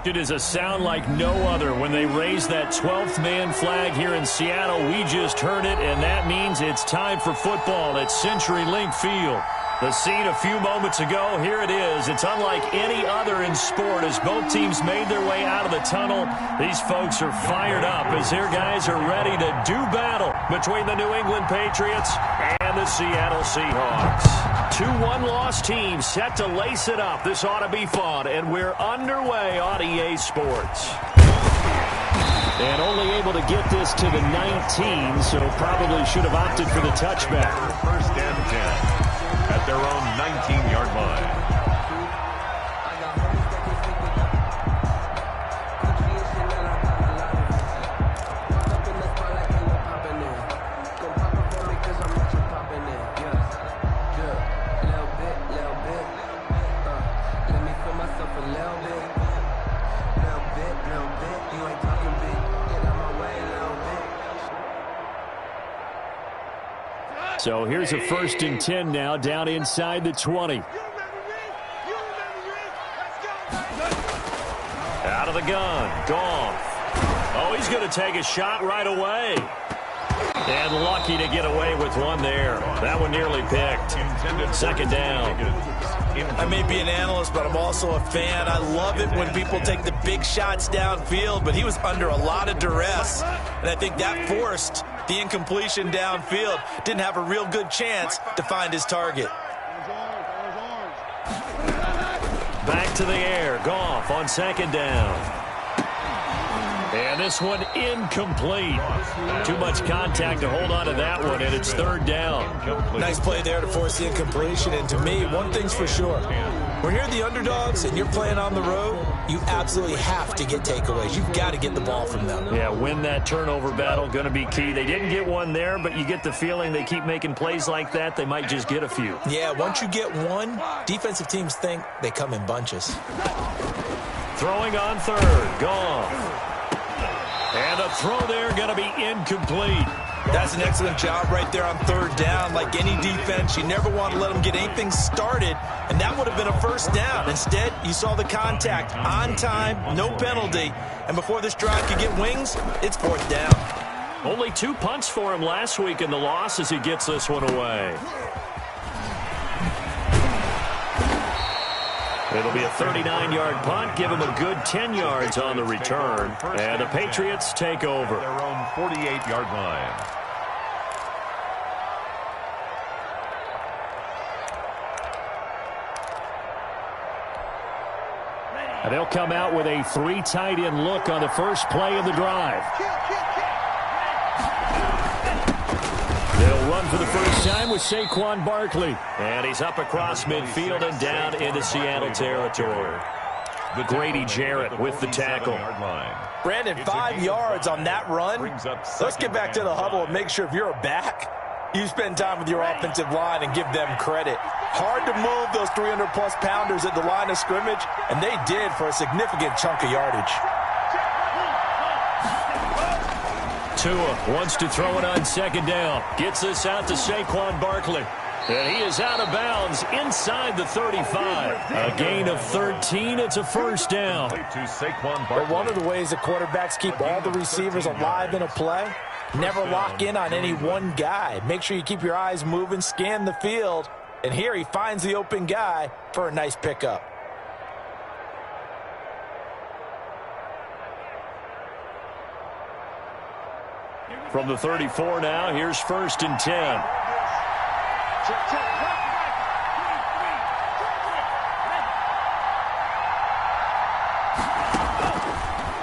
It is a sound like no other when they raise that 12th man flag here in Seattle. We just heard it, and that means it's time for football at CenturyLink Field. The scene a few moments ago, here it is. It's unlike any other in sport as both teams made their way out of the tunnel. These folks are fired up as their guys are ready to do battle between the New England Patriots and the Seattle Seahawks. Two one-loss teams set to lace it up. This ought to be fun, and we're underway on EA Sports. And only able to get this to the 19, so probably should have opted for the touchback. First and 10 at their own 19-yard line. So here's a first and 10 now, down inside the 20. Out of the gun, Goff. Oh, he's going to take a shot right away. And lucky to get away with one there. That one nearly picked. Second down. I may be an analyst, but I'm also a fan. I love it when people take the big shots downfield, but he was under a lot of duress, and I think that forced the incompletion downfield. Didn't have a real good chance to find his target. Back to the air. Goff on second down. And this one incomplete. Too much contact to hold on to that one, and it's third down. Nice play there to force the incompletion. And to me, one thing's for sure. When you're the underdogs and you're playing on the road, you absolutely have to get takeaways. You've got to get the ball from them. Yeah, win that turnover battle, going to be key. They didn't get one there, but you get the feeling they keep making plays like that, they might just get a few. Yeah, once you get one, defensive teams think they come in bunches. Throwing on third, Goff. And a throw there going to be incomplete. That's an excellent job right there on third down. Like any defense, you never want to let them get anything started, and that would have been a first down. Instead, you saw the contact on time, no penalty, and before this drive could get wings, it's fourth down. Only 2 punts for him last week in the loss as he gets this one away. It'll be a 39-yard punt, give him a good 10 yards on the return, and the Patriots take over. Their own 48-yard line. And they'll come out with a 3 tight end look on the first play of the drive. They'll run for the first time with Saquon Barkley. And he's up across midfield and down into Seattle territory. Grady Jarrett with the tackle. Brandon, 5 yards on that run. Let's get back to the huddle and make sure if you're a back, you spend time with your offensive line and give them credit. Hard to move those 300-plus pounders at the line of scrimmage, and they did for a significant chunk of yardage. Tua wants to throw it on second down. Gets this out to Saquon Barkley. And he is out of bounds inside the 35. A gain of 13. It's a first down. But one of the ways that quarterbacks keep all the receivers alive in a play, never lock in on any one guy. Make sure you keep your eyes moving, scan the field. And here he finds the open guy for a nice pickup. From the 34 now, here's first and 10.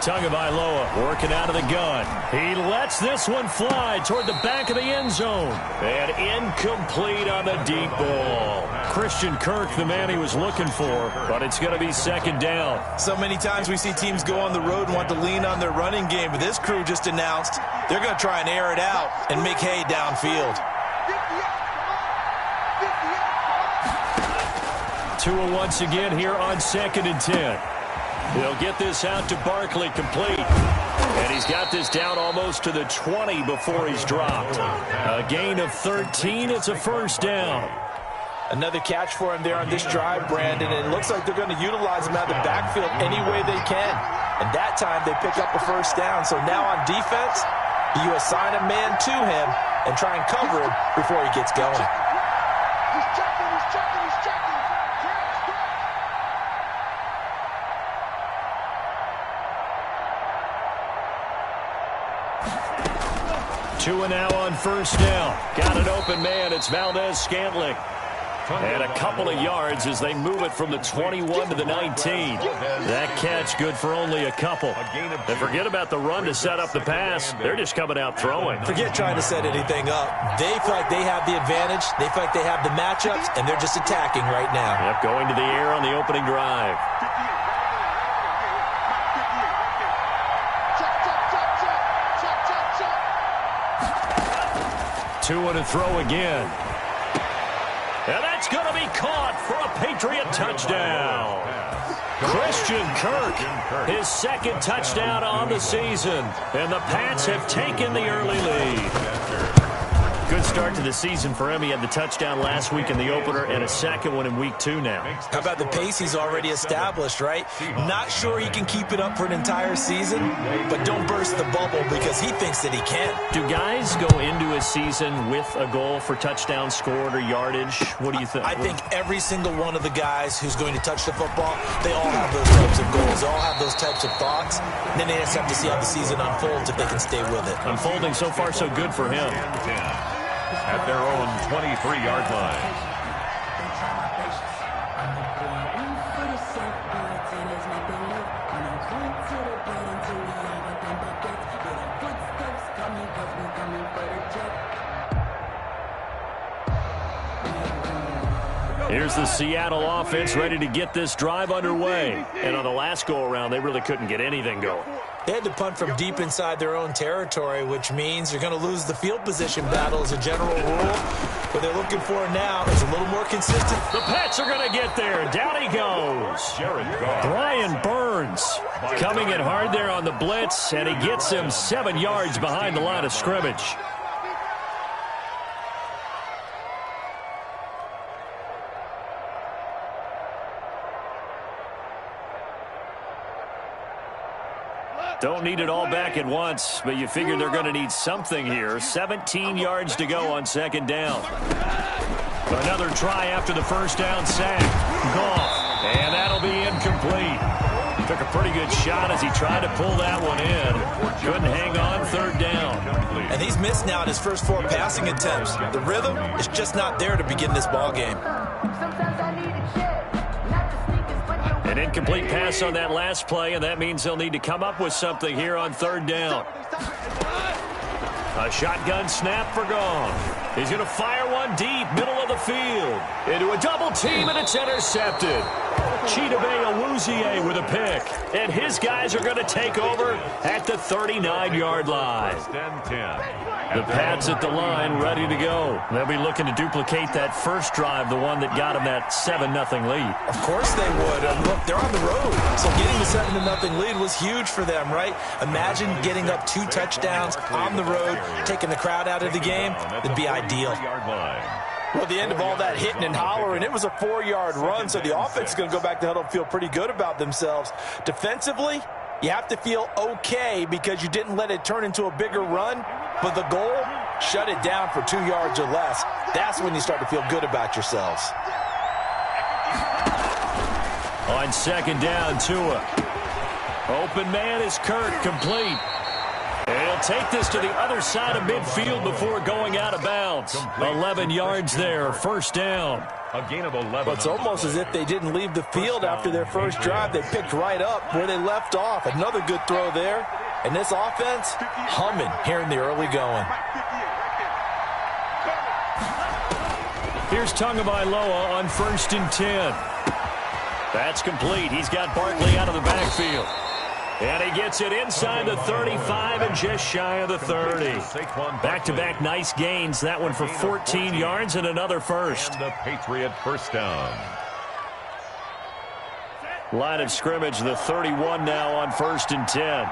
Tagovailoa working out of the gun. He lets this one fly toward the back of the end zone. And incomplete on the deep ball. Christian Kirk, the man he was looking for, but it's going to be second down. So many times we see teams go on the road and want to lean on their running game, but this crew just announced they're going to try and air it out and make hay downfield. Tua once again here on second and 10. He'll get this out to Barkley, complete. And he's got this down almost to the 20 before he's dropped. A gain of 13. It's a first down. Another catch for him there on this drive, Brandon, and it looks like they're going to utilize him out of the backfield any way they can. And that time they pick up a first down. So now on defense, you assign a man to him and try and cover him before he gets going. He's checking, he's checking, he's checking. 2 and now on first down. Got an open man. It's Valdez-Scantling. And a couple of yards as they move it from the 21 to the 19. That catch good for only a couple. And forget about the run to set up the pass. They're just coming out throwing. Forget trying to set anything up. They feel like they have the advantage. They feel like they have the matchups, and they're just attacking right now. Yep, going to the air on the opening drive. Two and a throw again. And that's going to be caught for a Patriot touchdown. Christian Kirk, his second touchdown on the season. And the Pats have taken the early lead. Good start to the season for him. He had the touchdown last week in the opener and a second one in week 2 now. How about the pace he's already established, right? Not sure he can keep it up for an entire season, but don't burst the bubble because he thinks that he can. Do guys go into a season with a goal for touchdown scored or yardage? What do you think? I think every single one of the guys who's going to touch the football, they all have those types of goals. They all have those types of thoughts. And then they just have to see how the season unfolds if they can stay with it. Unfolding so far so good for him. At their own 23-yard line. Here's the Seattle offense ready to get this drive underway. And on the last go-around, they really couldn't get anything going. They had to punt from deep inside their own territory, which means you're going to lose the field position battle as a general rule. What they're looking for now is a little more consistent. The Pats are going to get there. Down he goes. Brian Burns coming in hard there on the blitz, and he gets him 7 yards behind the line of scrimmage. Don't need it all back at once, but you figure they're going to need something here. 17 yards to go on second down. Another try after the first down sack. Goff, and that'll be incomplete. Took a pretty good shot as he tried to pull that one in. Couldn't hang on third down. And he's missed now in his first 4 passing attempts. The rhythm is just not there to begin this ball game. An incomplete pass on that last play, and that means they'll need to come up with something here on third down. A shotgun snap for Goff. He's going to fire one deep, middle of the field. Into a double team, and it's intercepted. Chidobe Awuzie with a pick. And his guys are going to take over at the 39-yard line. The Pats at the line ready to go. They'll be looking to duplicate that first drive, the one that got them that 7-0 lead. Of course they would. Look, they're on the road. So getting the 7-0 lead was huge for them, right? Imagine getting up 2 touchdowns on the road, taking the crowd out of the game. It'd be ideal. Well, the end of all that hitting and hollering, it was a 4-yard run, so the offense is going to go back to huddle and feel pretty good about themselves. Defensively, you have to feel okay because you didn't let it turn into a bigger run, but the goal, shut it down for 2 yards or less. That's when you start to feel good about yourselves. On second down, Tua. Open man is Kirk, complete. And he'll take this to the other side of midfield before going out of bounds. 11 yards there, first down. A gain of 11. But it's almost as if they didn't leave the field after their first drive. They picked right up where they left off. Another good throw there. And this offense, humming here in the early going. Here's Tagovailoa on 1st and 10. That's complete. He's got Barkley out of the backfield. And he gets it inside the 35 and just shy of the 30. Back-to-back nice gains. That one for 14 yards and another first. And the Patriot first down. Line of scrimmage, the 31 now on 1st and 10.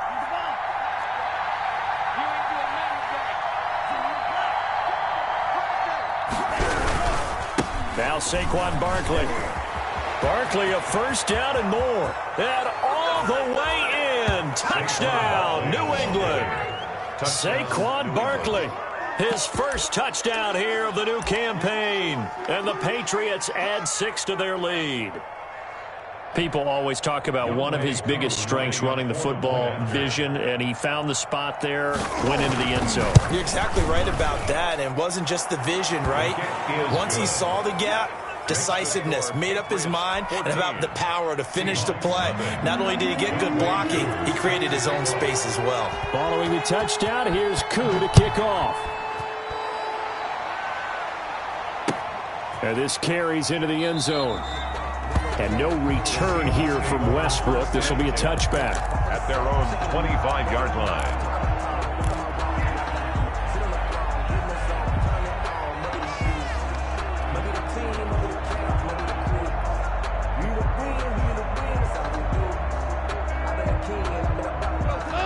Now Saquon Barkley. Barkley a first down and more. And all the way in. Touchdown, New England. Saquon Barkley. His first touchdown here of the new campaign. And the Patriots add 6 to their lead. People always talk about one of his biggest strengths running the football, vision, and he found the spot there, went into the end zone. You're exactly right about that. And it wasn't just the vision, right? Once he saw the gap, decisiveness, made up his mind, and about the power to finish the play. Not only did he get good blocking, he created his own space as well. Following the touchdown, here's Koo to kick off. And this carries into the end zone. And no return here from Westbrook. This will be a touchback. At their own 25-yard line.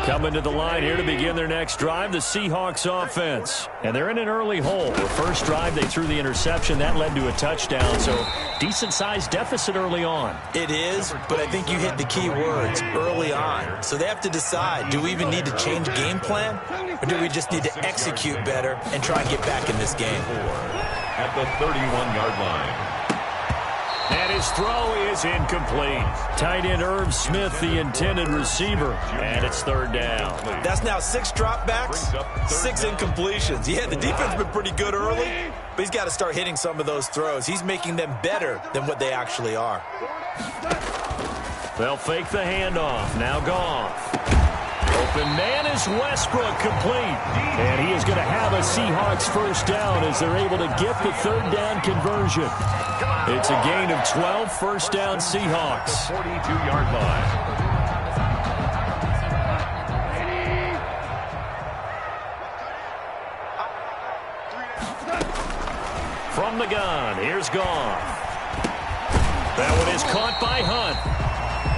Coming to the line here to begin their next drive, the Seahawks offense. And they're in an early hole. The first drive, they threw the interception. That led to a touchdown, so decent-sized deficit early on. It is, but I think you hit the key words, early on. So they have to decide, do we even need to change game plan? Or do we just need to execute better and try and get back in this game? At the 31-yard line. And his throw is incomplete. Tight end Irv Smith, the intended receiver. And it's third down. That's now 6 dropbacks, 6 incompletions. Yeah, the defense has been pretty good early, but he's got to start hitting some of those throws. He's making them better than what they actually are. They'll fake the handoff. Now Goff. Open man is Westbrook, complete. And he is going to have a Seahawks first down as they're able to get the third down conversion. It's a gain of 12, first down Seahawks. 42-yard line. From the gun, here's Goff. That one is caught by Hunt.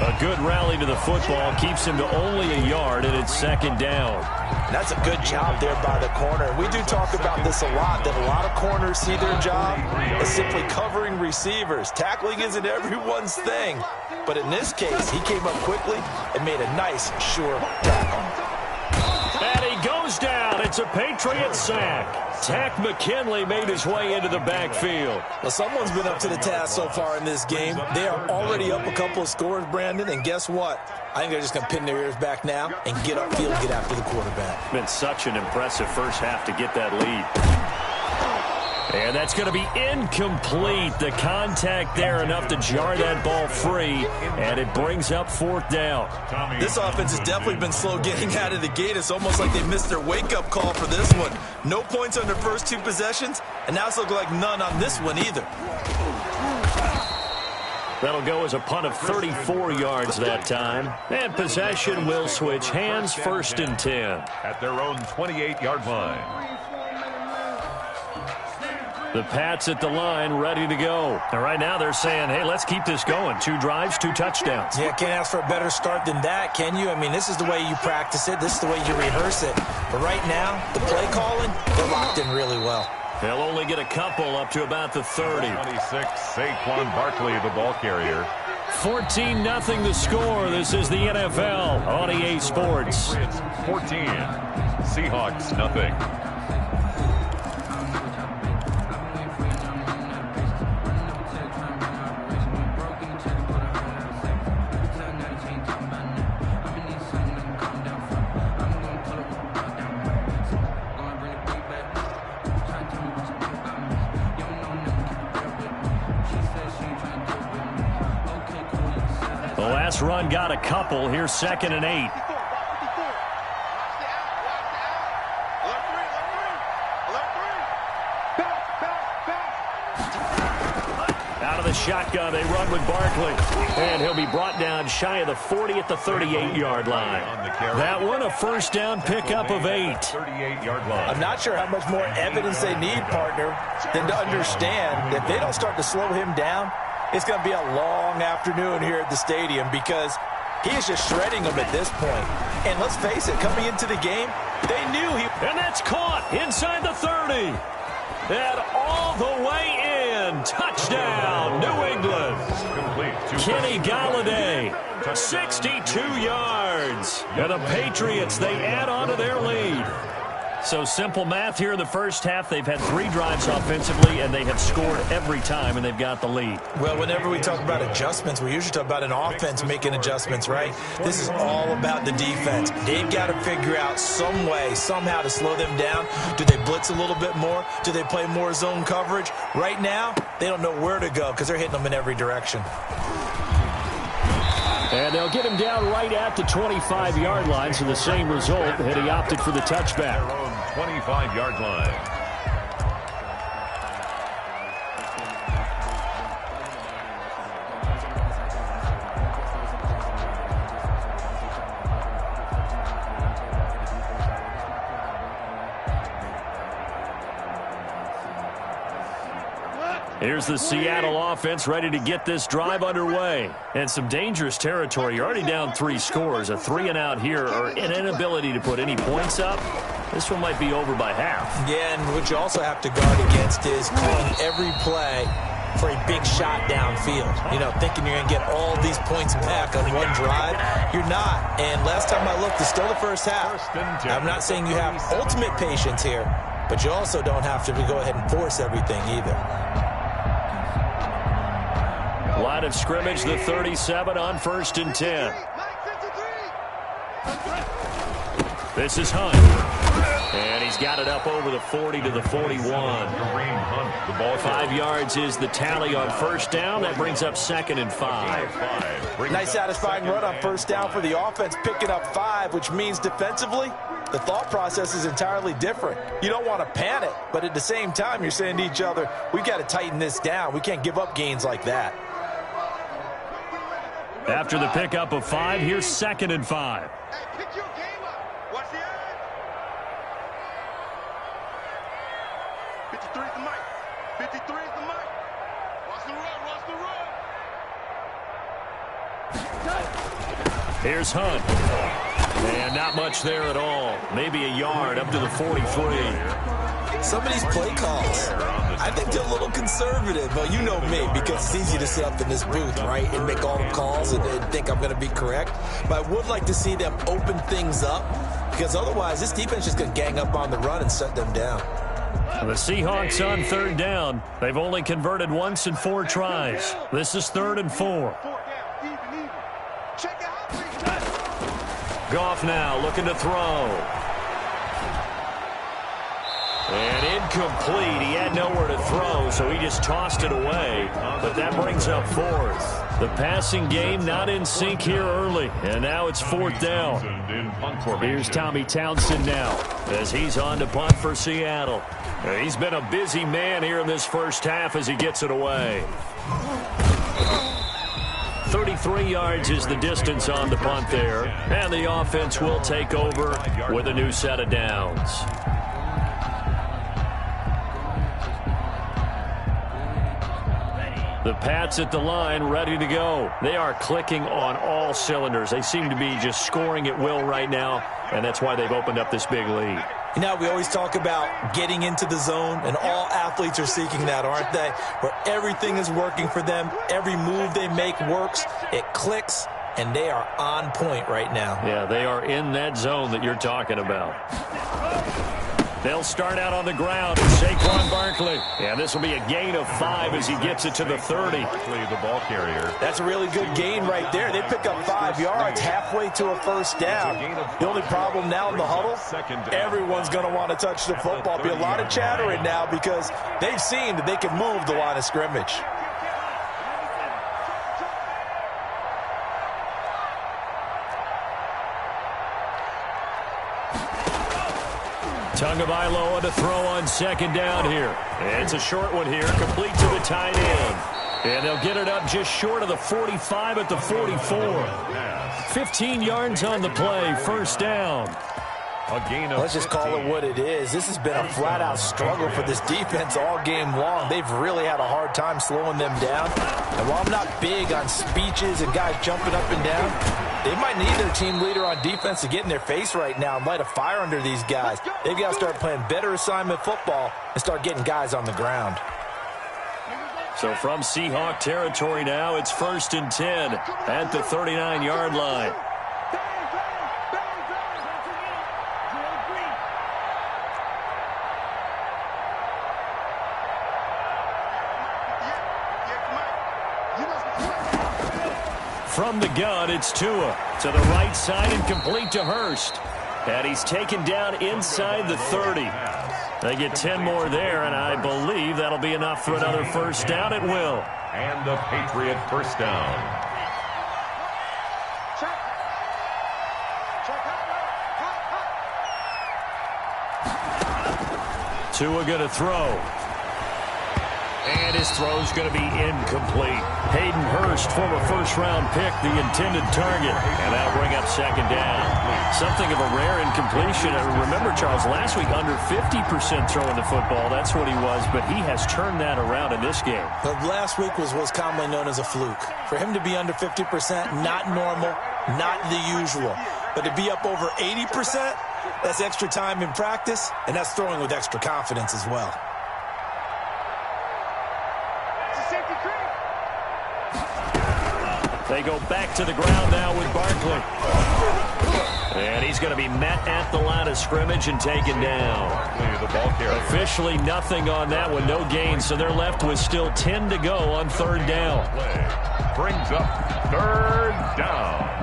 A good rally to the football keeps him to only a yard, and it's second down. That's a good job there by the corner. We do talk about this a lot, that a lot of corners see their job as simply covering receivers. Tackling isn't everyone's thing. But in this case, he came up quickly and made a nice, sure tackle. And he goes down. It's a Patriot sack. Tack McKinley made his way into the backfield. Well, someone's been up to the task so far in this game. They are already up a couple of scores, Brandon, and guess what? I think they're just going to pin their ears back now and get upfield and get after the quarterback. Been such an impressive first half to get that lead. And that's going to be incomplete. The contact there enough to jar that ball free, and it brings up fourth down. This offense has definitely been slow getting out of the gate. It's almost like they missed their wake-up call for this one. No points on their first 2 possessions, and now it's looking like none on this one either. That'll go as a punt of 34 yards that time. And possession will switch hands, first and 10. At their own 28-yard line. The Pats at the line, ready to go. And right now they're saying, hey, let's keep this going. 2 drives, 2 touchdowns. Yeah, can't ask for a better start than that, can you? I mean, this is the way you practice it. This is the way you rehearse it. But right now, the play calling, they're locked in really well. They'll only get a couple up to about the 30. 26, Saquon Barkley, the ball carrier. 14-0 the score. This is the NFL on EA Sports. 14, Seahawks nothing. The last run got a couple. Here's 2nd and 8. Out of the shotgun, they run with Barkley. And he'll be brought down shy of the 40 at the 38-yard line. That one, a first down pickup of 8. 38-yard line. I'm not sure how much more evidence they need, partner, than to understand that if they don't start to slow him down, it's going to be a long afternoon here at the stadium because he is just shredding them at this point. And let's face it, coming into the game, they knew he... And that's caught inside the 30. And all the way in. Touchdown. Touchdown, New England. Kenny Galladay, 62 yards. And the Patriots, they add on to their lead. So simple math here in the first half. They've had 3 drives offensively, and they have scored every time, and they've got the lead. Well, whenever we talk about adjustments, we usually talk about an offense making adjustments, right? This is all about the defense. They've got to figure out some way, somehow to slow them down. Do they blitz a little bit more? Do they play more zone coverage? Right now, they don't know where to go because they're hitting them in every direction. And they'll get him down right at the 25-yard line, so the same result, and he opted for the touchback. 25-yard line. Here's the Seattle offense ready to get this drive underway. And some dangerous territory. You're already down 3 scores. A 3-and-out here, or an inability to put any points up. This one might be over by half. Yeah, and what you also have to guard against is calling every play for a big shot downfield. You know, thinking you're going to get all these points back on one drive. You're not. And last time I looked, it's still the first half. I'm not saying you have ultimate patience here, but you also don't have to go ahead and force everything either. Line of scrimmage, the 37 on 1st and 10. This is Hunt. And he's got it up over the 40 to the 41. 5 yards is the tally on 1st down. That brings up 2nd and 5. Nice satisfying run on 1st down for the offense, picking up 5, which means defensively, the thought process is entirely different. You don't want to panic, but at the same time, you're saying to each other, we've got to tighten this down. We can't give up gains like that. After the pickup of 5, here's 2nd and 5. Hey, pick your game up. Watch the edge. 53 is the mic. 53 is the mic. Watch the run. Watch the run. Here's Hunt. And not much there at all. Maybe a yard up to the 43. Some of these play calls, I think they're a little conservative. But you know me, because it's easy to sit up in this booth, right, and make all the calls and think I'm going to be correct. But I would like to see them open things up, because otherwise this defense is just going to gang up on the run and shut them down. The Seahawks on 3rd down. They've only converted once in 4 tries. This is 3rd and 4. Goff now looking to throw. And incomplete. He had nowhere to throw, so he just tossed it away. But that brings up 4th. The passing game not in sync here early. And now it's 4th down. Here's Tommy Townsend now as he's on to punt for Seattle. He's been a busy man here in this first half as he gets it away. 33 yards is the distance on the punt there. And the offense will take over with a new set of downs. The Pats at the line ready to go. They are clicking on all cylinders. They seem to be just scoring at will right now, and that's why they've opened up this big lead. You know, we always talk about getting into the zone, and all athletes are seeking that, aren't they? Where everything is working for them. Every move they make works. It clicks, and they are on point right now. Yeah, they are in that zone that you're talking about. They'll start out on the ground. It's Saquon Barkley. And this will be a gain of 5 as he gets it to the 30. The ball carrier. That's a really good gain right there. They pick up 5 yards halfway to a 1st down. The only problem now in the huddle, everyone's going to want to touch the football. There'll be a lot of chattering now because they've seen that they can move the line of scrimmage. Tagovailoa to throw on 2nd down here. It's a short one here, complete to the tight end. And they'll get it up just short of the 45 at the 44. 15 yards on the play, 1st down. Let's just call it what it is. This has been a flat-out struggle for this defense all game long. They've really had a hard time slowing them down. And while I'm not big on speeches and guys jumping up and down, they might need their team leader on defense to get in their face right now and light a fire under these guys. They've got to start playing better assignment football and start getting guys on the ground. So from Seahawk territory now, it's 1st and 10 at the 39-yard line. From the gun, it's Tua to the right side and complete to Hurst. And he's taken down inside the 30. They get 10 more there, and I believe that'll be enough for another first down. It will. And the Patriot first down. Tua going to throw. And his throw's going to be incomplete. Hayden Hurst, former first-round pick, the intended target. And that'll bring up 2nd down. Something of a rare incompletion. Remember, Charles, last week under 50% throwing the football. That's what he was, but he has turned that around in this game. But last week was what's commonly known as a fluke. For him to be under 50%, not normal, not the usual. But to be up over 80%, that's extra time in practice, and that's throwing with extra confidence as well. They go back to the ground now with Barkley. And he's going to be met at the line of scrimmage and taken down. Officially nothing on that one, no gain. So they're left with still 10 to go on 3rd down. Brings up 3rd down.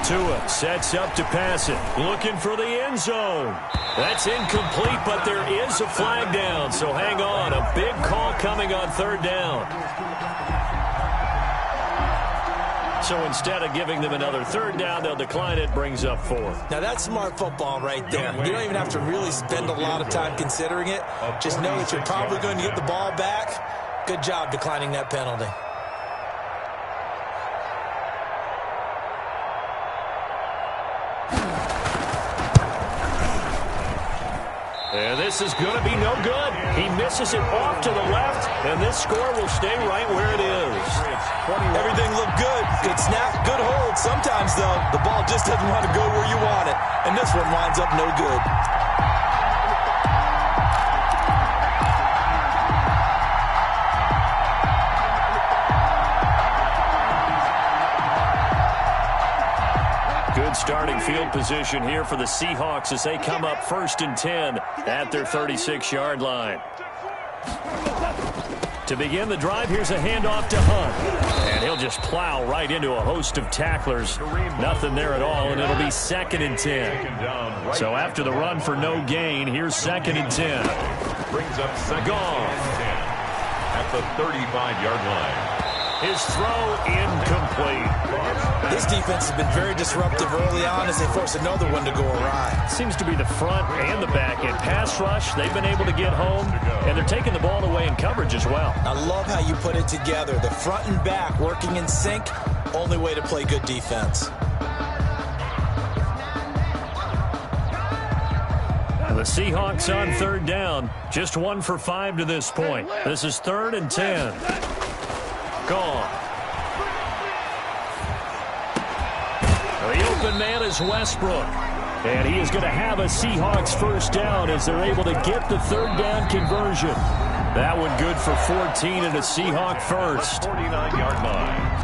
Tua sets up to pass it. Looking for the end zone. That's incomplete, but there is a flag down. So hang on. A big call coming on 3rd down. So instead of giving them another 3rd down, they'll decline it. Brings up 4th. Now that's smart football right there. You don't even have to really spend a lot of time considering it. Just know that you're probably going to get the ball back. Good job declining that penalty. And this is going to be no good. He misses it off to the left, and this score will stay right where it is. Everything looked good. Good snap, good hold. Sometimes, though, the ball just doesn't want to go where you want it. And this one winds up no good. Good starting field position here for the Seahawks as they come up 1st and 10 at their 36-yard line. To begin the drive, here's a handoff to Hunt. And he'll just plow right into a host of tacklers. Nothing there at all, and it'll be 2nd and 10. So after the run for no gain, here's 2nd and 10. Brings up 2nd and 10 at the 35-yard line. His throw incomplete. This defense has been very disruptive early on as they force another one to go awry. Seems to be the front and the back end. Pass rush, they've been able to get home, and they're taking the ball away in coverage as well. I love how you put it together. The front and back working in sync, only way to play good defense. The Seahawks on 3rd down, just 1 for 5 to this point. This is 3rd and 10. Gone. The open man is Westbrook. And he is going to have a Seahawks first down as they're able to get the 3rd down conversion. That one good for 14 and a Seahawk first. 49-yard line.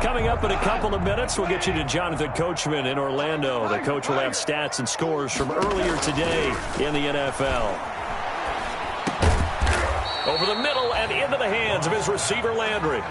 Coming up in a couple of minutes, we'll get you to Jonathan Coachman in Orlando. The coach will have stats and scores from earlier today in the NFL. Over the middle and into the hands of his receiver, Landry.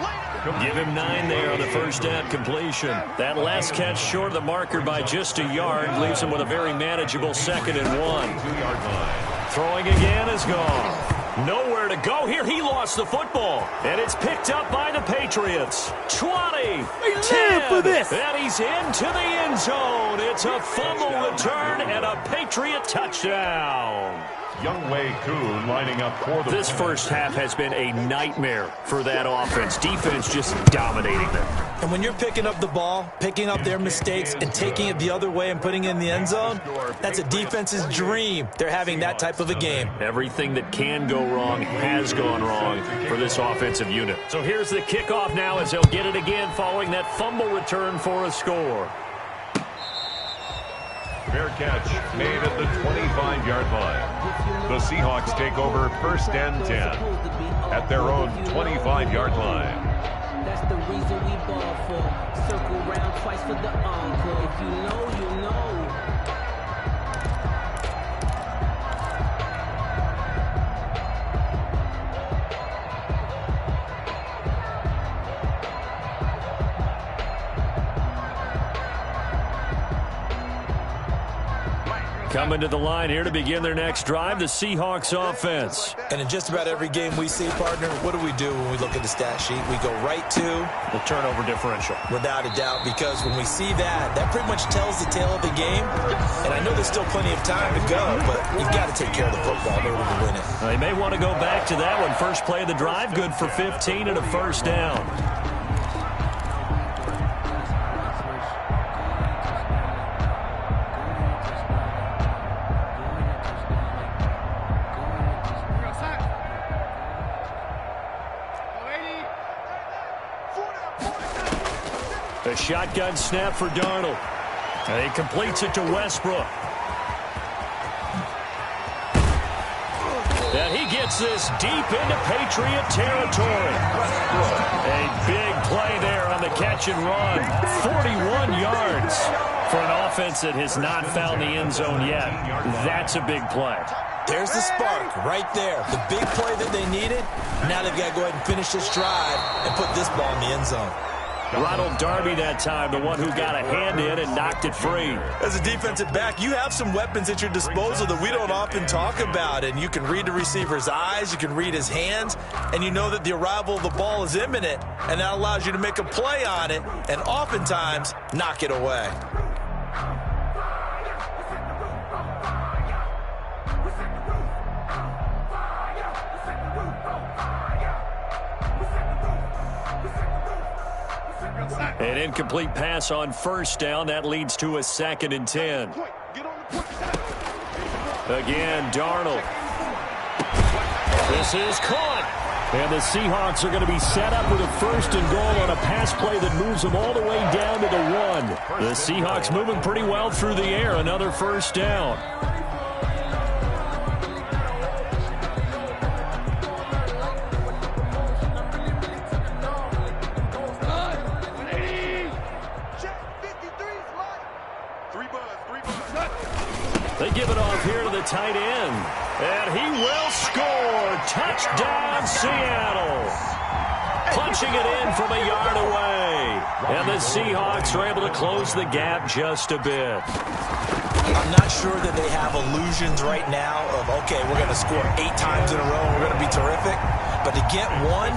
Give him 9 there on the first down completion. That last catch short of the marker by just a yard leaves him with a very manageable 2nd and 1. 2-yard line. Throwing again is gone. Nowhere to go here. He lost the football. And it's picked up by the Patriots. 20, 10, for this. and he's into the end zone. It's a fumble return and a Patriot touchdown. Younghoe Koo lining up for the This first half has been a nightmare for that offense. Defense just dominating them. And when you're picking up the ball, picking up their mistakes, and taking it the other way and putting it in the end zone, that's a defense's dream. They're having that type of a game. Everything that can go wrong has gone wrong for this offensive unit. So here's the kickoff now as they'll get it again following that fumble return for a score. Fair catch made at the 25-yard line. The Seahawks take over 1st and 10 at their own 25-yard line. That's the reason we ball for. Circle round twice for the encore. If you know, you know. Coming to the line here to begin their next drive, the Seahawks offense. And in just about every game we see, partner, what do we do when we look at the stat sheet? We go right to the turnover differential. Without a doubt, because when we see that, that pretty much tells the tale of the game. And I know there's still plenty of time to go, but you've got to take care of the football in order to win it. They may want to go back to that one. First play of the drive, good for 15 and a first down. A shotgun snap for Darnold. And he completes it to Westbrook. And he gets this deep into Patriot territory. A big play there on the catch and run. 41 yards for an offense that has not found the end zone yet. That's a big play. There's the spark right there. The big play that they needed. Now they've got to go ahead and finish this drive and put this ball in the end zone. Ronald Darby that time, the one who got a hand in and knocked it free. As a defensive back, you have some weapons at your disposal that we don't often talk about. And you can read the receiver's eyes, you can read his hands, and you know that the arrival of the ball is imminent. And that allows you to make a play on it and oftentimes knock it away. An incomplete pass on first down. That leads to a 2nd and 10. Again, Darnold. This is caught. And the Seahawks are going to be set up with a 1st and goal on a pass play that moves them all the way down to the 1. The Seahawks moving pretty well through the air. Another first down. They give it off here to the tight end. And he will score. Touchdown, Seattle. Punching it in from a yard away. And the Seahawks are able to close the gap just a bit. I'm not sure that they have illusions right now of, okay, we're going to score 8 times in a row and we're going to be terrific. But to get one,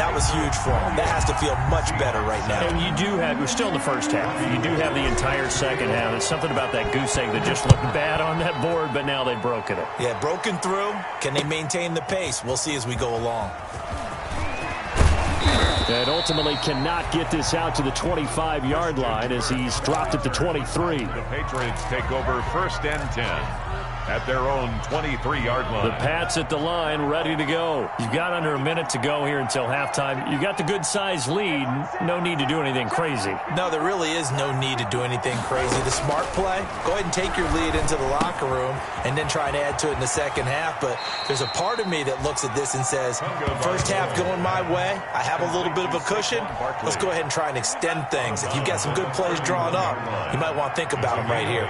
that was huge for them. That has to feel much better right now. And you do have, we're still in the first half. You do have the entire second half. It's something about that goose egg that just looked bad on that board, but now they've broken it. Yeah, broken through. Can they maintain the pace? We'll see as we go along. And ultimately cannot get this out to the 25-yard line as he's dropped at the 23. The Patriots take over 1st and 10 at their own 23-yard line. The Pats at the line, ready to go. You've got under a minute to go here until halftime. You've got the good-sized lead. No need to do anything crazy. No, there really is no need to do anything crazy. The smart play, go ahead and take your lead into the locker room and then try and add to it in the second half. But there's a part of me that looks at this and says, first half going my way, I have a little bit of a cushion. Let's go ahead and try and extend things. If you've got some good plays drawn up, you might want to think about them right here.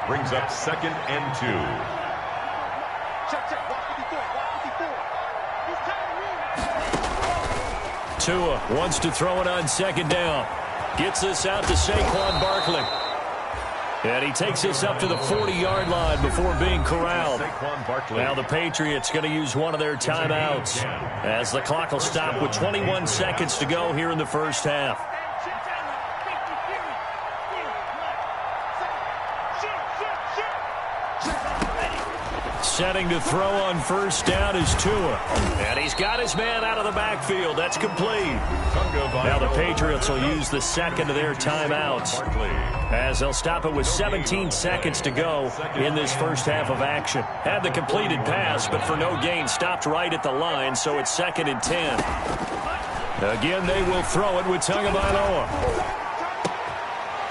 Brings up 2nd and 2. Tua wants to throw it on 2nd down. Gets this out to Saquon Barkley. And he takes this up to the 40-yard line before being corralled. Now the Patriots going to use one of their timeouts as the clock will stop with 21 seconds to go here in the first half. Setting to throw on first down is Tua. And he's got his man out of the backfield. That's complete. Now the Patriots will use the second of their timeouts, as they'll stop it with 17 seconds to go in this first half of action. Had the completed pass, but for no gain, stopped right at the line, so it's 2nd and 10. Again, they will throw it with Tagovailoa.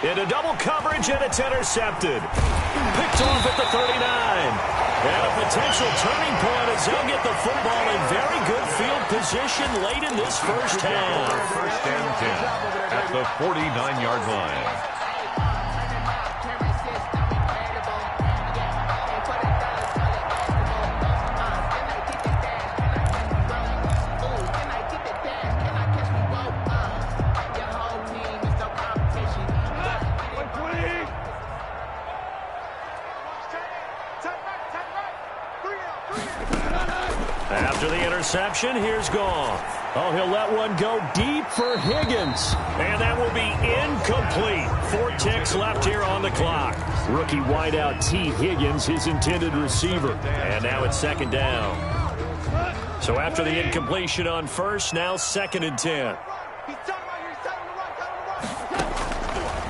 Into double coverage, and it's intercepted. Picked off at the 39. And a potential turning point as they'll get the football in very good field position late in this first half. First and 10 at the 49-yard line. After the interception, here's Goff. Oh, he'll let one go deep for Higgins. And that will be incomplete. 4 ticks left here on the clock. Rookie wideout T. Higgins, his intended receiver. And now it's 2nd down. So after the incompletion on first, now 2nd and 10.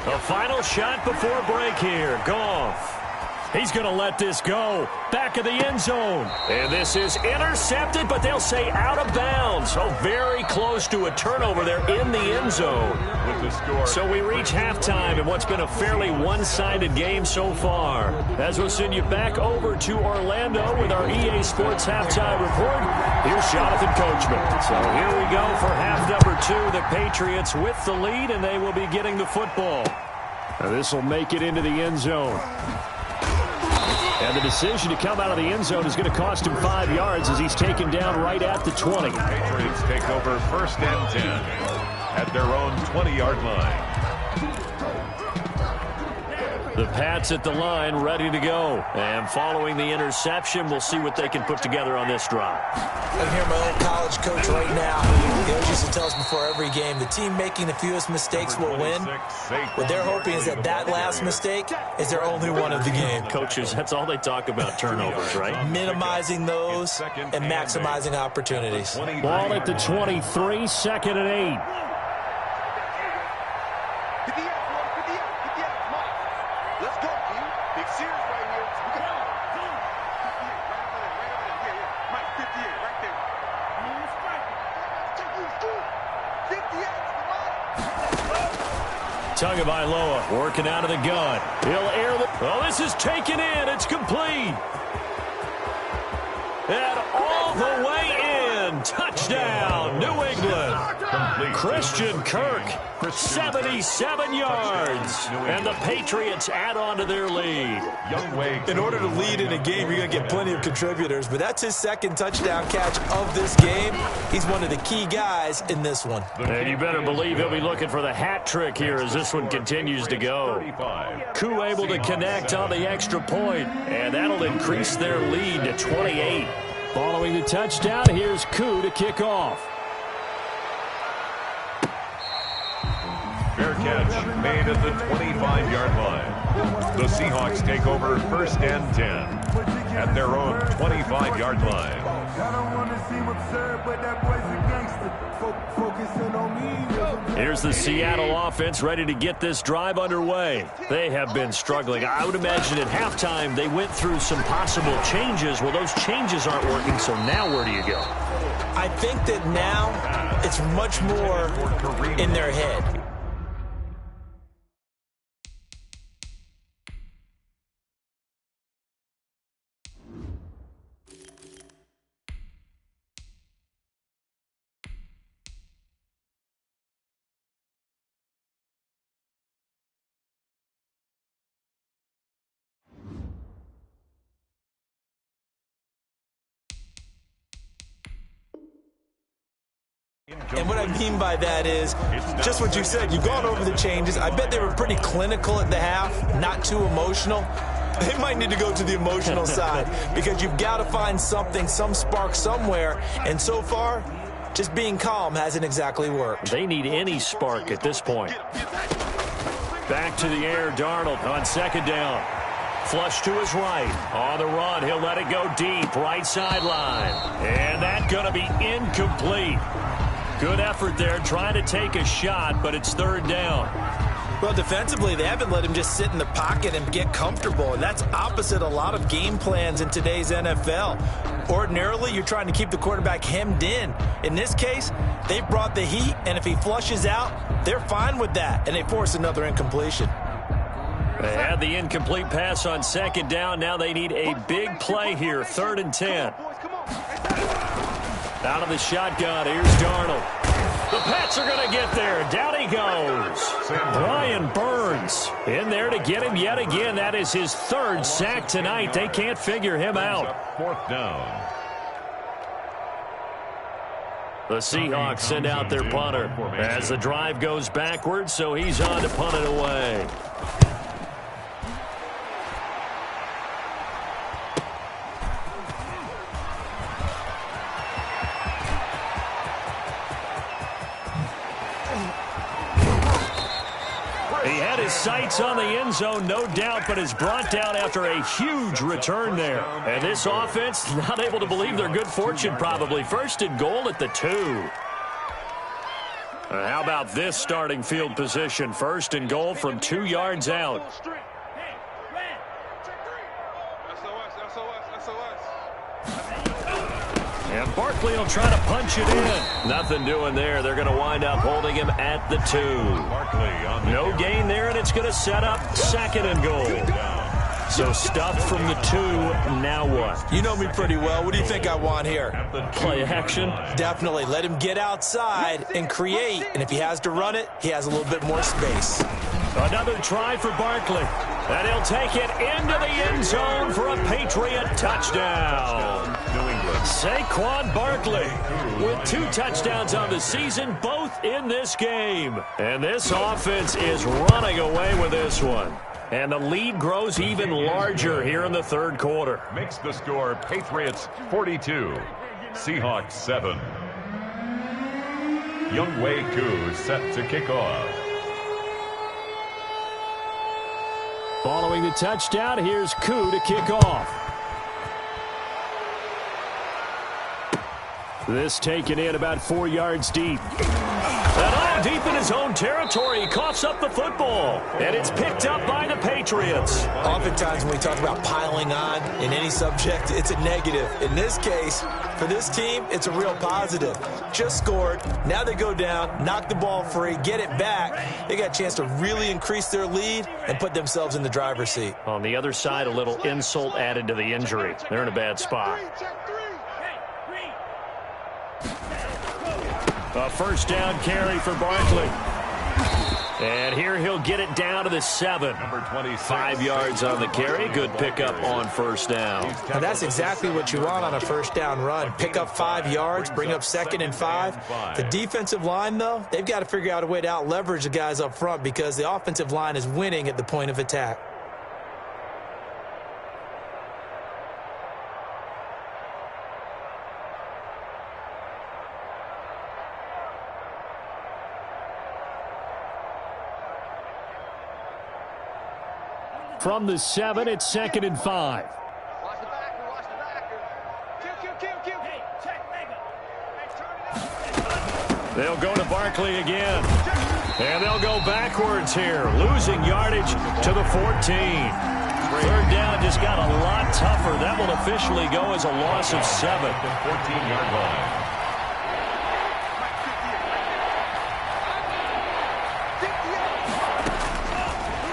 A final shot before break here. Goff. He's going to let this go. Back of the end zone. And this is intercepted, but they'll say out of bounds. So very close to a turnover there in the end zone. With the score. So we reach halftime in what's been a fairly one-sided game so far. As we'll send you back over to Orlando with our EA Sports Halftime Report. Here's Jonathan Coachman. So here we go for half number 2. The Patriots with the lead, and they will be getting the football. Now this will make it into the end zone. And the decision to come out of the end zone is going to cost him 5 yards as he's taken down right at the 20. Patriots take over 1st and 10 at their own 20-yard line. The Pats at the line, ready to go. And following the interception, we'll see what they can put together on this drive. I can hear my old college coach right now. He always used to tell us before every game, the team making the fewest mistakes will win. What they're hoping is that last mistake is their only one of the game. Coaches, that's all they talk about, turnovers, right? Minimizing those and maximizing opportunities. Ball at the 23, 2nd and 8. Let's go, Q. Big series right here. We got 58, Mike, 58, right there. Tagovailoa working out of the gun. He'll air the... Oh, this is taken in. It's complete. And all the way in. Touchdown, New England. Complete. Christian Kirk, 77 yards. And the Patriots add on to their lead. In order to lead in a game, you're going to get plenty of contributors, but that's his 2nd touchdown catch of this game. He's one of the key guys in this one. And you better believe he'll be looking for the hat trick here as this one continues to go. Koo able to connect on the extra point, and that'll increase their lead to 28. Following the touchdown, here's Koo to kick off. Fair catch made at the 25-yard line. The Seahawks take over 1st and 10 at their own 25-yard line. Here's the Seattle offense ready to get this drive underway. They have been struggling. I would imagine at halftime they went through some possible changes. Well, those changes aren't working, so now where do you go? I think that now it's much more in their head. And what I mean by that is just what you said. You've gone over the changes. I bet they were pretty clinical at the half, not too emotional. They might need to go to the emotional side because you've got to find something, some spark somewhere. And so far, just being calm hasn't exactly worked. They need any spark at this point. Back to the air, Darnold on 2nd down. flush to his right. On the run, he'll let it go deep, right sideline. And that's going to be incomplete. Good effort there, trying to take a shot, but it's third down. Well, defensively, they haven't let him just sit in the pocket and get comfortable, and that's opposite a lot of game plans in today's NFL. Ordinarily, you're trying to keep the quarterback hemmed in. In this case, they brought the heat, and if he flushes out, they're fine with that, and they force another incompletion. They had the incomplete pass on second down. Now they need a big play here, 3rd and 10. Out of the shotgun, here's Darnold. The Pats are going to get there. Down he goes. Brian Burns in there to get him yet again. That is his 3rd sack tonight. They can't figure him out. 4th down. The Seahawks send out their punter as the drive goes backwards, so he's on to punt it away. He had his sights on the end zone, no doubt, but is brought down after a huge return there. And this offense not able to believe their good fortune probably. 1st and goal at the 2. How about this starting field position? 1st and goal from 2 yards out. And Barkley will try to punch it in. Nothing doing there. They're going to wind up holding him at the 2. No gain there, and it's going to set up 2nd and goal. So stuff from the 2. Now what? You know me pretty well. What do you think I want here? Play action? Definitely. Let him get outside and create. And if he has to run it, he has a little bit more space. Another try for Barkley. And he'll take it into the end zone for a Patriot touchdown. Saquon Barkley with 2 touchdowns on the season, both in this game. And this offense is running away with this one. And the lead grows even larger here in the 3rd quarter. Makes the score Patriots 42, Seahawks 7. Younghoe Koo set to kick off. Following the touchdown, here's Koo to kick off. This taken in about 4 yards deep. And all deep in his own territory, he coughs up the football. And it's picked up by the Patriots. Oftentimes when we talk about piling on in any subject, it's a negative. In this case, for this team, it's a real positive. Just scored. Now they go down, knock the ball free, get it back. They got a chance to really increase their lead and put themselves in the driver's seat. On the other side, a little insult added to the injury. They're in a bad spot. A 1st down carry for Barkley. And here he'll get it down to the 7. 5 yards on the carry. Good pickup on 1st down. Now that's exactly what you want on a 1st down run. Pick up 5 yards, bring up 2nd and 5. The defensive line, though, they've got to figure out a way to out-leverage the guys up front because the offensive line is winning at the point of attack. From the 7, it's 2nd and 5. Watch the backer, watch the backer. Kill. Hey, check, nigga. They'll go to Barkley again. And they'll go backwards here, losing yardage to the 14. 3rd down just got a lot tougher. That will officially go as a loss of 7. 14-yard line.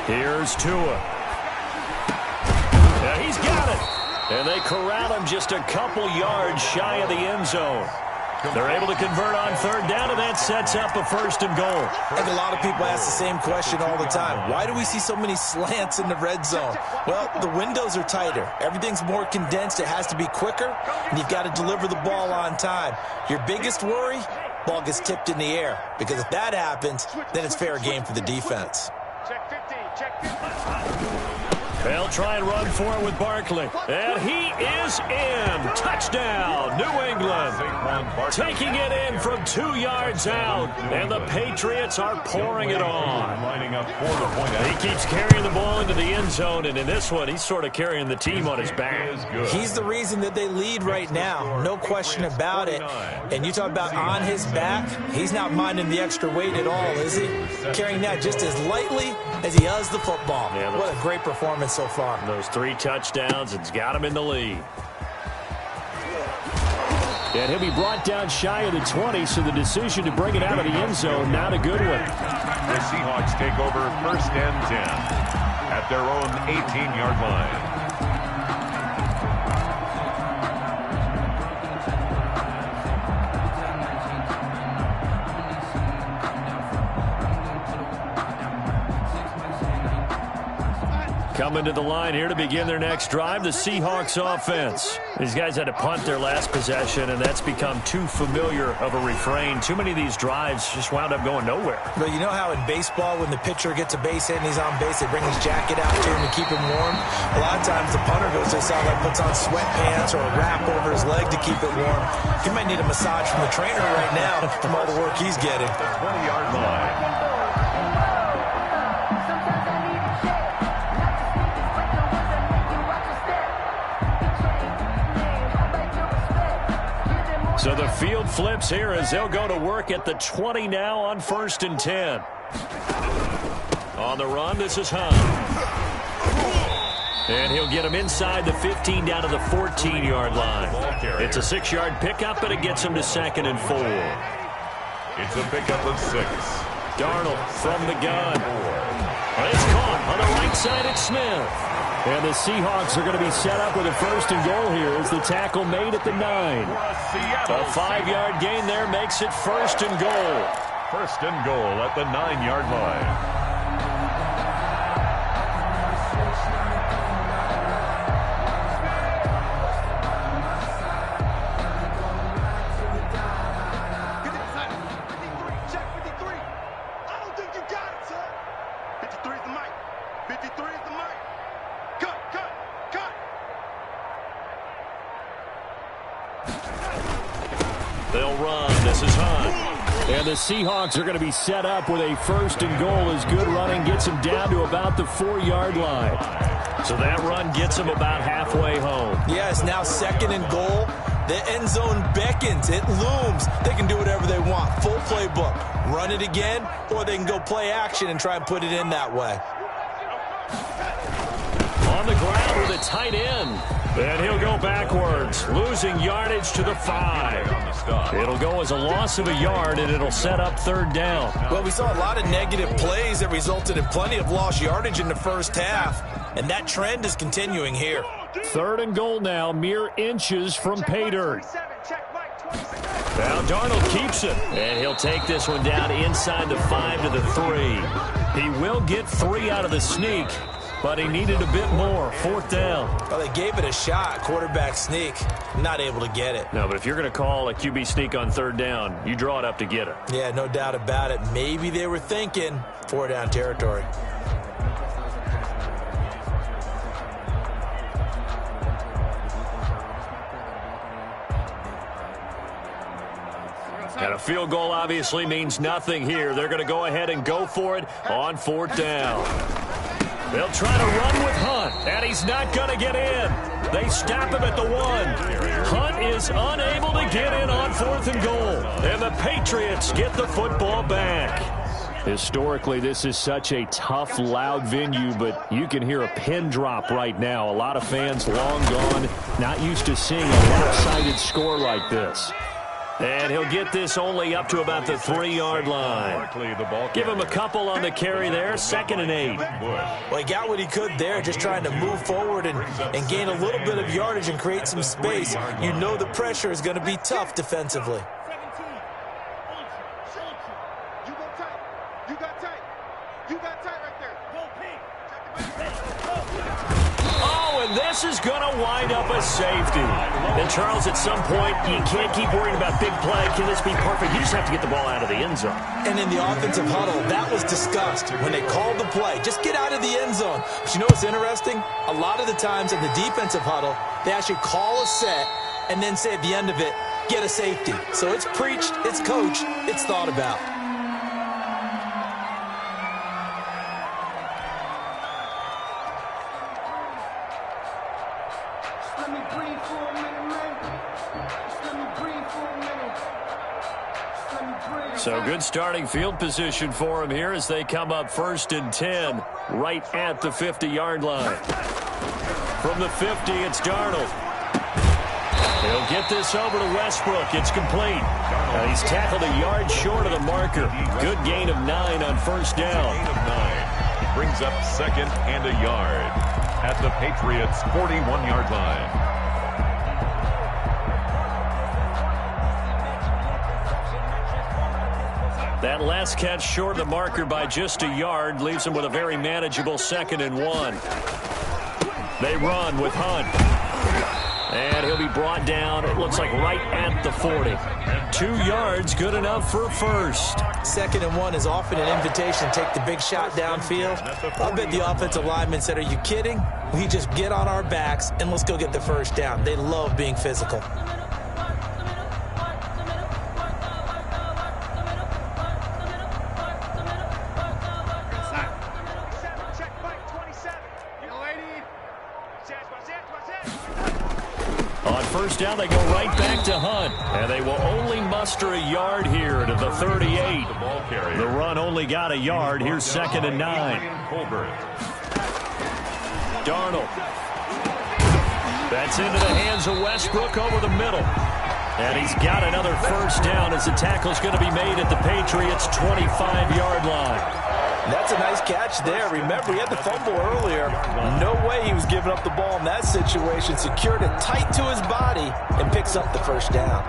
Here's Tua. He's got it. And they corral him just a couple yards shy of the end zone. They're able to convert on 3rd down, and that sets up a 1st and goal. I think a lot of people ask the same question all the time. Why do we see so many slants in the red zone? Well, the windows are tighter. Everything's more condensed. It has to be quicker, and you've got to deliver the ball on time. Your biggest worry, ball gets tipped in the air. Because if that happens, then it's fair game for the defense. Check 15, check 15. They'll try and run for it with Barkley. And he is is in. Touchdown, New England. Taking it in from 2 yards out, and the Patriots are pouring it on. He keeps carrying the ball into the end zone, and in this one, he's sort of carrying the team on his back. He's the reason that they lead right now, no question about it. And you talk about on his back, he's not minding the extra weight at all, is he? Carrying that just as lightly as he does the football. Yeah, what a great performance so far. Those 3 touchdowns, it's got him in the lead. And he'll be brought down shy of the 20, so the decision to bring it out of the end zone, not a good one. The Seahawks take over 1st and 10 at their own 18-yard line. Coming to the line here to begin their next drive, the Seahawks offense. These guys had to punt their last possession, and that's become too familiar of a refrain. Too many of these drives just wound up going nowhere. But you know how in baseball, when the pitcher gets a base hit and he's on base, they bring his jacket out to him to keep him warm? A lot of times the punter goes to the sideline, puts on sweatpants or a wrap over his leg to keep it warm. He might need a massage from the trainer right now from all the work he's getting. The 20-yard line. So the field flips here as they'll go to work at the 20 now on 1st and 10. On the run, this is Hunt. And he'll get him inside the 15 down to the 14-yard line. It's a 6-yard pickup, but it gets him to 2nd and 4. It's a pickup of 6. Darnold from the gun. It's caught on the right side at Smith. And the Seahawks are going to be set up with a 1st and goal here as the tackle made at the 9. A 5-yard gain there makes it 1st and goal. 1st and goal at the 9-yard line. They'll run. This is Hunt. And the Seahawks are going to be set up with a 1st and goal as good running gets him down to about the 4-yard line. So that run gets him about halfway home. Yes, now 2nd and goal. The end zone beckons. It looms. They can do whatever they want. Full playbook. Run it again, or they can go play action and try and put it in that way. On the ground with a tight end. And he'll go backwards, losing yardage to the 5. It'll go as a loss of a yard, and it'll set up 3rd down. Well, we saw a lot of negative plays that resulted in plenty of lost yardage in the first half, and that trend is continuing here. 3rd and goal now, mere inches from pay dirt. Now Darnold keeps it, and he'll take this one down inside the 5 to the 3. He will get 3 out of the sneak, but he needed a bit more. 4th down. Well, they gave it a shot. Quarterback sneak. Not able to get it. No, but if you're going to call a QB sneak on 3rd down, you draw it up to get it. Yeah, no doubt about it. Maybe they were thinking 4-down territory. And a field goal obviously means nothing here. They're going to go ahead and go for it on 4th down. They'll try to run with Hunt, and he's not going to get in. They stop him at the 1. Hunt is unable to get in on 4th and goal. And the Patriots get the football back. Historically, this is such a tough, loud venue, but you can hear a pin drop right now. A lot of fans long gone, not used to seeing a lopsided score like this. And he'll get this only up to about the 3-yard line. Give him a couple on the carry there, 2nd and 8. Well, he got what he could there, just trying to move forward and gain a little bit of yardage and create some space. You know the pressure is going to be tough defensively. this is going to wind up a safety. And, Charles, at some point, you can't keep worrying about big play. Can this be perfect? You just have to get the ball out of the end zone. And in the offensive huddle, that was discussed when they called the play. Just get out of the end zone. But you know what's interesting? A lot of the times in the defensive huddle, they actually call a set and then say at the end of it, get a safety. So it's preached, it's coached, it's thought about. So good starting field position for him here as they come up 1st and 10 right at the 50-yard line. From the 50, it's Darnold. He'll get this over to Westbrook. It's complete. He's tackled a yard short of the marker. Good gain of 9 on 1st down. Gain of 9. He brings up 2nd and a yard at the Patriots' 41-yard line. That last catch short of the marker by just a yard leaves him with a very manageable 2nd and 1. They run with Hunt. And he'll be brought down, it looks like right at the 40. 2 yards, good enough for a first. 2nd and 1 is often an invitation to take the big shot downfield. I bet the offensive lineman said, are you kidding? We just get on our backs and let's go get the first down. They love being physical. On 1st down, they go right back to Hunt. And they will only muster a yard here to the 38. The run only got a yard. Here's 2nd and 9. Darnold. That's into the hands of Westbrook over the middle. And he's got another first down as the tackle's going to be made at the Patriots' 25-yard line. That's a nice catch there. Remember, he had the fumble earlier. No way he was giving up the ball in that situation. Secured it tight to his body and picks up the first down.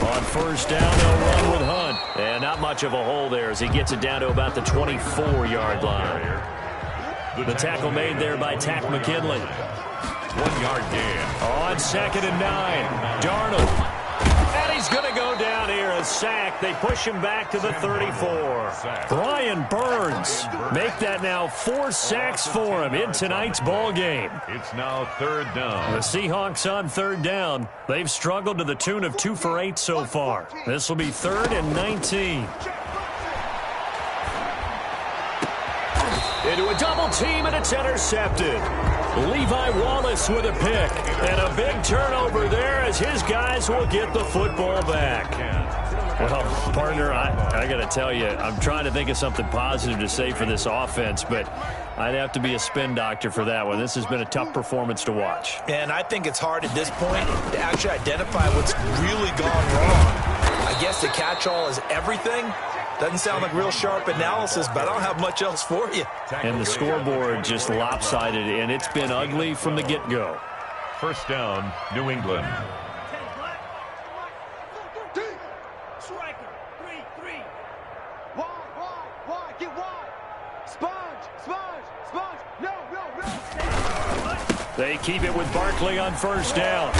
On 1st down, they'll run with Hunt. And not much of a hole there as he gets it down to about the 24-yard line. The tackle made there by Tack McKinley. 1-yard gain. On 2nd and 9, Darnold. And he's going to go down here, a sack. They push him back to the 34. Brian Burns make that now 4 sacks for him in tonight's ball game. It's now 3rd down. The Seahawks on 3rd down. They've struggled to the tune of 2 for 8 so far. This will be 3rd and 19. Into a double team, and it's intercepted. Levi Wallace with a pick. And a big turnover there as his guys will get the football back. Well, partner, I got to tell you, I'm trying to think of something positive to say for this offense, but I'd have to be a spin doctor for that one. This has been a tough performance to watch. And I think it's hard at this point to actually identify what's really gone wrong. I guess the catch-all is everything. Doesn't sound like real sharp analysis, but I don't have much else for you. And the scoreboard just lopsided, and it's been ugly from the get-go. 1st down, New England. Striker, 3-3. Wide, get wide. Sponge. No. They keep it with Barkley on 1st down.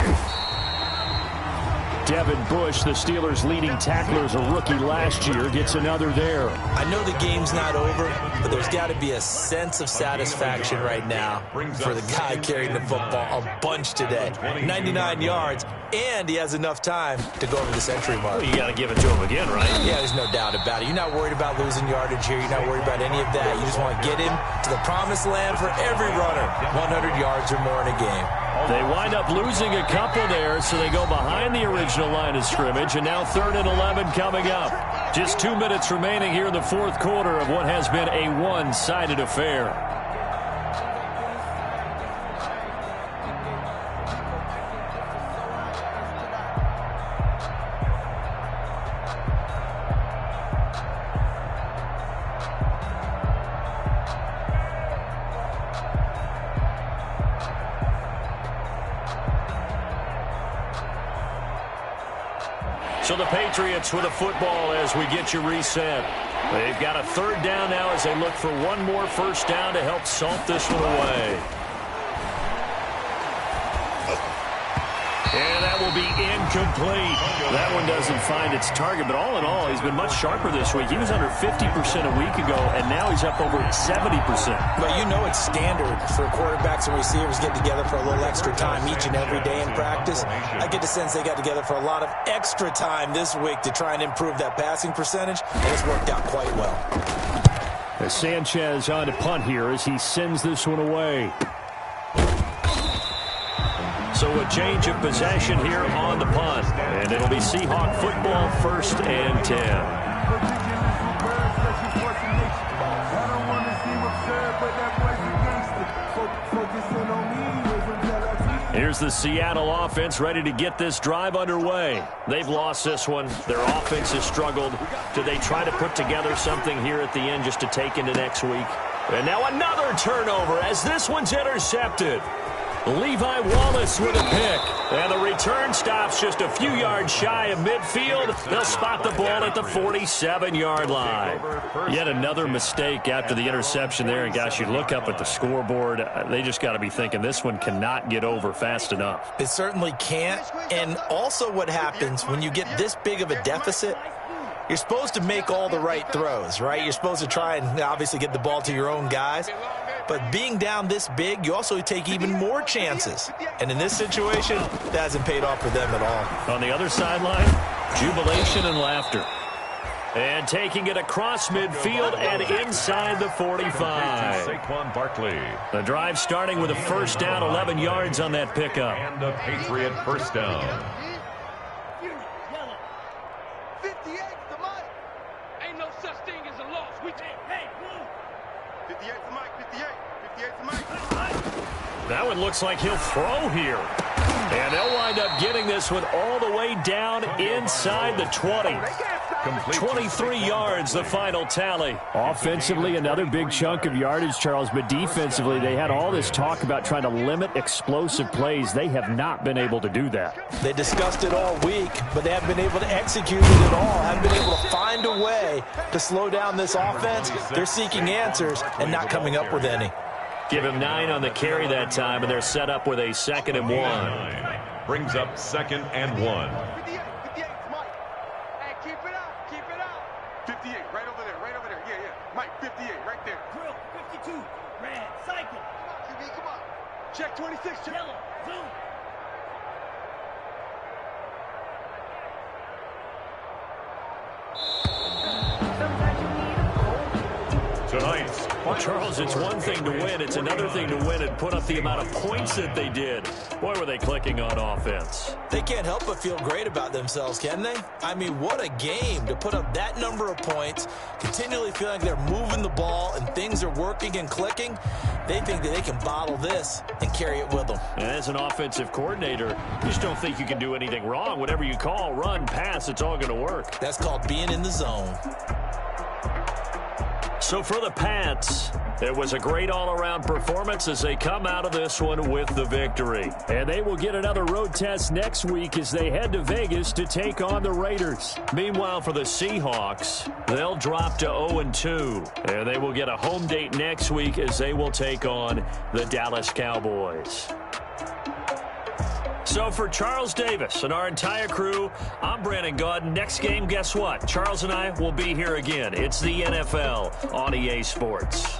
Devin Bush, the Steelers' leading tackler as a rookie last year, gets another there. I know the game's not over, but there's got to be a sense of satisfaction right now for the guy carrying the football a bunch today. 99 yards, and he has enough time to go over the century mark. Well, you got to give it to him again, right? Yeah, there's no doubt about it. You're not worried about losing yardage here. You're not worried about any of that. You just want to get him to the promised land for every runner. 100 yards or more in a game. They wind up losing a couple there, so they go behind the original line of scrimmage, and now 3rd and 11 coming up. Just 2 minutes remaining here in the 4th quarter of what has been a one-sided affair. So the Patriots with a football as we get you reset. They've got a third down now as they look for one more first down to help salt this one away. And that will be incomplete. That one doesn't find its target, but all in all, he's been much sharper this week. He was under 50% a week ago, and now he's up over 70%. But you know it's standard for quarterbacks and receivers get together for a little extra time each and every day in practice. I get the sense they got together for a lot of extra time this week to try and improve that passing percentage, and it's worked out quite well. As Sanchez on to punt here as he sends this one away. So a change of possession here on the punt. And it'll be Seahawk football, 1st and 10. Here's the Seattle offense ready to get this drive underway. They've lost this one. Their offense has struggled. Do they try to put together something here at the end just to take into next week? And now another turnover as this one's intercepted. Levi Wallace with a pick. And the return stops just a few yards shy of midfield. They'll spot the ball at the 47-yard line. Yet another mistake after the interception there. And, gosh, you look up at the scoreboard. They just got to be thinking this one cannot get over fast enough. It certainly can't. And also what happens when you get this big of a deficit, you're supposed to make all the right throws, right? You're supposed to try and obviously get the ball to your own guys. But being down this big, you also take even more chances. And in this situation, that hasn't paid off for them at all. On the other sideline, jubilation and laughter. And taking it across midfield and inside the 45. Saquon Barkley. The drive starting with a first down, 11 yards on that pickup. And a Patriot first down. 58 to Mike. Ain't no such thing as a loss. We take, hey, 58 to Mike, 58. 58 to Mike. That one looks like he'll throw here. And they'll wind up getting this one all the way down inside the 20. 23 yards, the final tally. Offensively, another big chunk of yardage, Charles, but defensively, they had all this talk about trying to limit explosive plays. They have not been able to do that. They discussed it all week, but they haven't been able to execute it at all. Haven't been able to find a way to slow down this offense. They're seeking answers and not coming up with any. Give him 9 on the carry that time, and they're set up with a 2nd and 1. Brings up 2nd and 1. 58, right over there, yeah. Mike, 58, right there. Drill, 52, red, cycle. Come on. Check 26, check. Yellow, zoom. Tonight's Well, Charles, it's one thing to win. It's another thing to win and put up the amount of points that they did. Boy, were they clicking on offense. They can't help but feel great about themselves, can they? I mean, what a game to put up that number of points, continually feeling like they're moving the ball and things are working and clicking. They think that they can bottle this and carry it with them. And as an offensive coordinator, you just don't think you can do anything wrong. Whatever you call, run, pass, it's all going to work. That's called being in the zone. So for the Pats, it was a great all-around performance as they come out of this one with the victory. And they will get another road test next week as they head to Vegas to take on the Raiders. Meanwhile, for the Seahawks, they'll drop to 0-2. And they will get a home date next week as they will take on the Dallas Cowboys. So for Charles Davis and our entire crew, I'm Brandon Gaudin. Next game, guess what? Charles and I will be here again. It's the NFL on EA Sports.